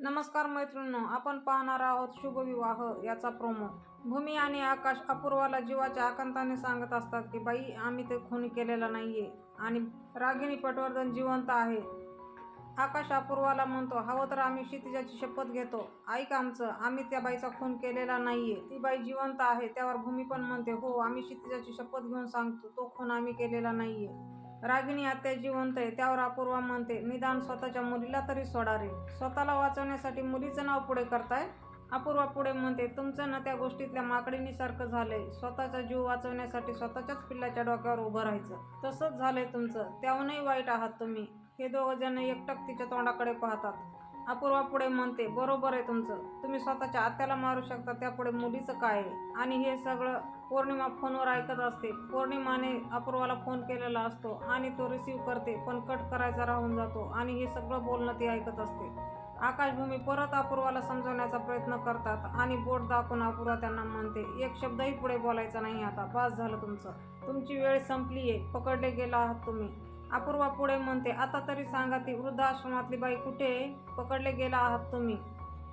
नमस्कार मैत्रिणींनो, आपण पाहणार आहोत शुभविवाह याचा प्रोमो। भूमी आणि आकाश अपूर्वाला जीवाच्या आकांताने सांगत असतात की बाई आम्ही ते खून केलेला नाहीये आणि रागिनी पटवर्धन जिवंत आहे। आकाश अपूर्वाला म्हणतो, हवं तर आम्ही क्षितिजाची शपथ घेतो, ऐक आमचं, आम्ही त्या बाईचा खून केलेला नाहीये, ती बाई जिवंत आहे। त्यावर भूमी पण म्हणते, हो आम्ही क्षितिजाची शपथ घेऊन सांगतो, तो खून आम्ही केलेला नाहीये। रागिनी आत्या जिवंत आहे। त्यावर अपूर्वा म्हणते, निदान स्वतःच्या मुलीला तरी सोडा रे, स्वतःला वाचवण्यासाठी मुलीचं नाव पुढे करताय। अपूर्वा पुढे म्हणते, तुमचं ना त्या गोष्टीतल्या माकडीनीसारखं झालंय, स्वतःचा जीव वाचवण्यासाठी स्वतःच्याच पिल्लाच्या डोक्यावर उभं राहायचं, तसंच झालंय तुमचं, त्याहूनही वाईट आहात तुम्ही। हे दोघं जण एकटक तिच्या तोंडाकडे पाहतात। अपूर्वा पुढे म्हणते, बरोबर आहे तुमचं, तुम्ही स्वतःच्या आत्याला मारू शकता, त्यापुढे मुलीचं काय आहे। आणि हे सगळं पौर्णिमा फोनवर ऐकत असते। पौर्णिमाने अपूर्वाला फोन केलेला असतो आणि तो रिसीव्ह करते, पण कट करायचा राहून जातो आणि हे सगळं बोलणं ती ऐकत असते। आकाश भूमी परत अपूर्वाला समजवण्याचा प्रयत्न करतात आणि बोट दाखवून अपूर्वा त्यांना म्हणते, एक शब्दही पुढे बोलायचा नाही, आता बास झालं तुमचं, तुमची वेळ संपलीये, पकडले गेला आहात तुम्ही। अपूर्वा पुढे म्हणते, आता तरी सांगा, ती वृद्धाश्रमातली बाई कुठे आहे, पकडले गेला आहात तुम्ही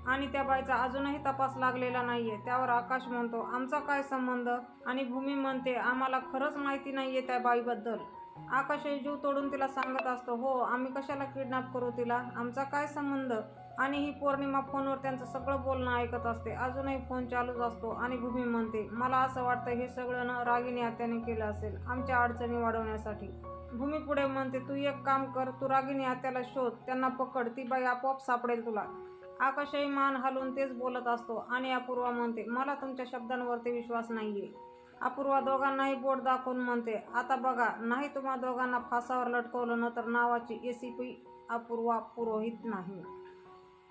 आणि त्या बाईचा अजूनही तपास लागलेला नाहीये। त्यावर आकाश म्हणतो, आमचा काय संबंध, आणि भूमी म्हणते, आम्हाला खरंच माहिती नाहीये त्या बाईबद्दल। आकाशही जीव तोडून तिला सांगत असतो, हो आम्ही कशाला किडनॅप करू तिला, आमचा काय संबंध। आणि ही पौर्णिमा फोनवर त्यांचं सगळं बोलणं ऐकत असते। अजूनही फोन चालूच असतो आणि भूमी म्हणते, मला असं वाटतं हे सगळं न रागिनी आत्याने केलं असेल, आमच्या अडचणी वाढवण्यासाठी। भूमी पुढे म्हणते, तू एक काम कर, तू रागिनी आत्याला शोध, त्यांना पकड, ती बाई आपोआप सापडेल तुला। आकाशही मान हलवून तेच बोलत असतो आणि अपूर्वा म्हणते, मला तुमच्या शब्दांवरती विश्वास नाहीये। अपूर्वा दोघांनाही बोट दाखवून म्हणते, आता बघा, नाही तुम्हा दोघांना फासावर लटकवलं ना तर नावाची एसीपी अपूर्वा पुरोहित नाही।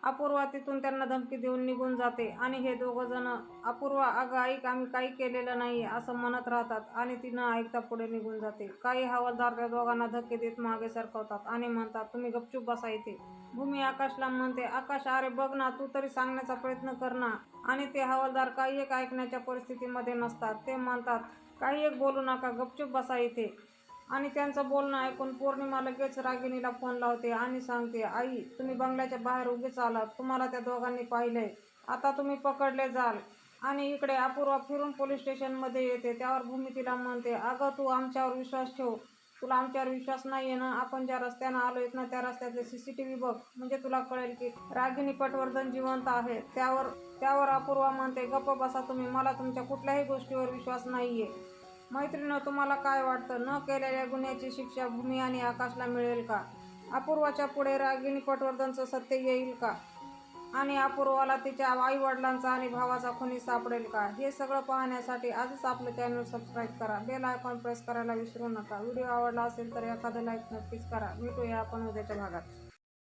अपूर्वा तिथून त्यांना धमकी देऊन निघून जाते आणि हे दोघं जण अपूर्वा अगं ऐक, आम्ही काही केलेलं नाहीये असं म्हणत राहतात आणि ती न ऐकता पुढे निघून जाते। काही हवालदार त्या दोघांना धक्के देत मागे सरकवतात आणि म्हणतात, तुम्ही गपचूप बसा इथे। भूमी आकाशला म्हणते, आकाश अरे बघ ना, तू तरी सांगण्याचा प्रयत्न कर ना। आणि ते हवालदार काही एक ऐकण्याच्या परिस्थितीमध्ये नसतात, ते म्हणतात, काही एक बोलू नका, गपचूप बसा इथे। आणि त्यांचं बोलणं ऐकून पौर्णिमा लगेच रागिनीला फोन लावते आणि सांगते, आई तुम्ही बंगल्याच्या बाहेर उभेच आलात, तुम्हाला त्या दोघांनी पाहिलंय, आता तुम्ही पकडले जाल। आणि इकडे अपूर्वा फिरून पोलीस स्टेशनमध्ये येते। त्यावर भूमी तिला म्हणते, अगं तू आमच्यावर विश्वास ठेव, तुला आमच्यावर विश्वास नाहीये ना, आपण ज्या रस्त्यानं आलोय ना त्या रस्त्याचे CCTV बघ, म्हणजे तुला कळेल की रागिनी पटवर्धन जिवंत आहे। त्यावर अपूर्वा म्हणते, गप्प बसा तुम्ही, मला तुमच्या कुठल्याही गोष्टीवर विश्वास नाहीये। मैत्रिणींनो, तुम्हाला काय वाटतं, न केलेल्या गुन्ह्याची शिक्षा भूमी आणि आकाशला मिळेल का? अपूर्वाच्या पुढे रागिनी पटवर्धनचं सत्य येईल का? आणि अपूर्वाला तिच्या आई वडिलांचा आणि भावाचा खुनी सापडेल का? हे सगळं पाहण्यासाठी आजच आपलं चॅनल सबस्क्राईब करा, बेल आयकॉन प्रेस करायला विसरू नका। व्हिडिओ आवडला असेल तर एखादं लाईक नक्कीच करा। भेटूया आपण उद्याच्या भागात।